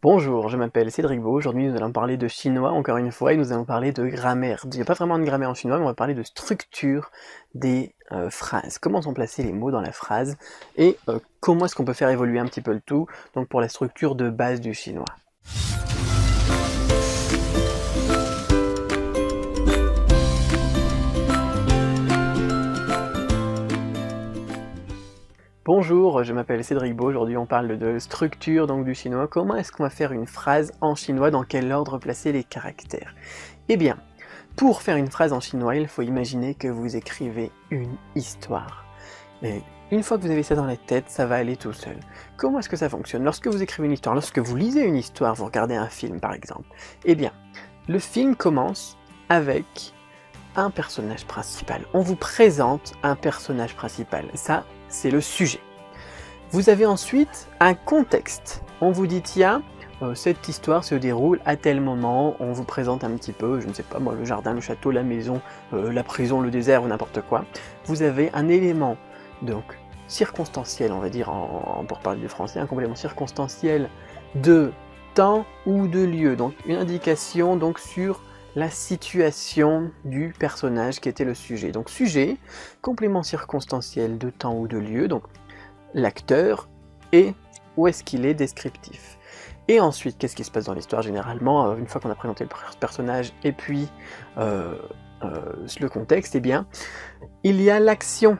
Bonjour, je m'appelle Cédric Beau. Aujourd'hui, nous allons parler de chinois, encore une fois, et nous allons parler de grammaire. Il n'y a pas vraiment de grammaire en chinois, mais on va parler de structure des phrases. Comment sont placés les mots dans la phrase, et comment est-ce qu'on peut faire évoluer un petit peu le tout, donc pour la structure de base du chinois. Bonjour, je m'appelle Cédric Beau. Aujourd'hui, on parle de structure donc du chinois. Comment est-ce qu'on va faire une phrase en chinois? Dans quel ordre placer les caractères? Eh bien, pour faire une phrase en chinois, il faut imaginer que vous écrivez une histoire. Et une fois que vous avez ça dans la tête, ça va aller tout seul. Comment est-ce que ça fonctionne? Lorsque vous écrivez une histoire, lorsque vous lisez une histoire, vous regardez un film par exemple, eh bien, le film commence avec un personnage principal. On vous présente un personnage principal. Ça, c'est le sujet. Vous avez ensuite un contexte. On vous dit, tiens, cette histoire se déroule à tel moment, on vous présente un petit peu, je ne sais pas moi, le jardin, le château, la maison, la prison, le désert ou n'importe quoi. Vous avez un élément, donc, circonstanciel, on va dire, pour parler du français, un complément circonstanciel de temps ou de lieu. Donc, une indication donc, sur la situation du personnage qui était le sujet. Donc, sujet, complément circonstanciel de temps ou de lieu, donc l'acteur et où est-ce qu'il est descriptif. Et ensuite, qu'est-ce qui se passe dans l'histoire généralement, une fois qu'on a présenté le personnage et puis le contexte, eh bien, il y a l'action.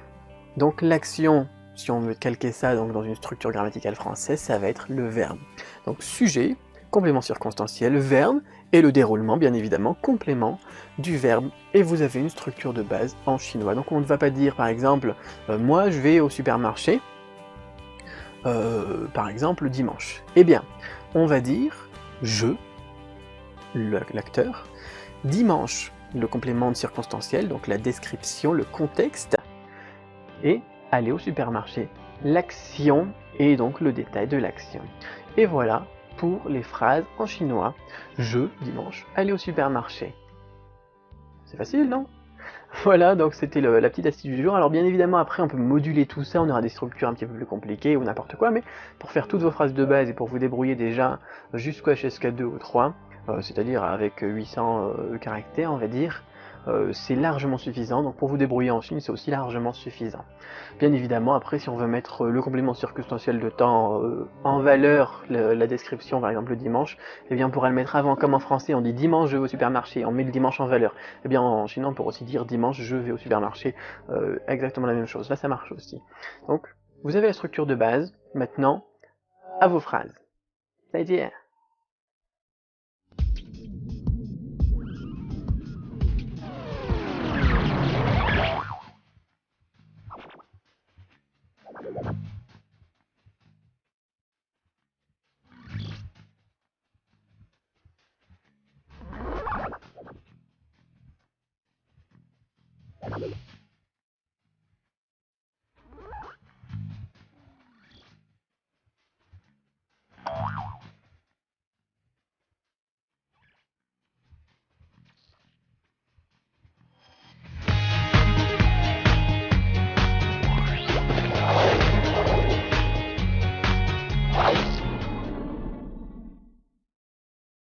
Donc l'action, si on veut calquer ça donc, dans une structure grammaticale française, ça va être le verbe. Donc sujet, complément circonstanciel, verbe, et le déroulement, bien évidemment, complément du verbe, et vous avez une structure de base en chinois. Donc on ne va pas dire, par exemple, moi je vais au supermarché, par exemple dimanche. Eh bien, on va dire je, l'acteur, dimanche, le complément de circonstanciel, donc la description, le contexte, et aller au supermarché, l'action et donc le détail de l'action. Et voilà pour les phrases en chinois. Je, dimanche, aller au supermarché. C'est facile, non? Voilà, donc c'était la petite astuce du jour. Alors bien évidemment, après on peut moduler tout ça, on aura des structures un petit peu plus compliquées ou n'importe quoi, mais pour faire toutes vos phrases de base et pour vous débrouiller déjà jusqu'au HSK2 ou 3, c'est-à-dire avec 800 caractères, on va dire, c'est largement suffisant. Donc pour vous débrouiller en Chine, c'est aussi largement suffisant. Bien évidemment, après, si on veut mettre le complément circonstanciel de temps en valeur, la description, par exemple le dimanche, eh bien on pourra le mettre avant, comme en français, on dit dimanche je vais au supermarché, on met le dimanche en valeur. Eh bien en chinois, on peut aussi dire dimanche je vais au supermarché, exactement la même chose. Là, ça marche aussi. Donc, vous avez la structure de base. Maintenant, à vos phrases. 再见。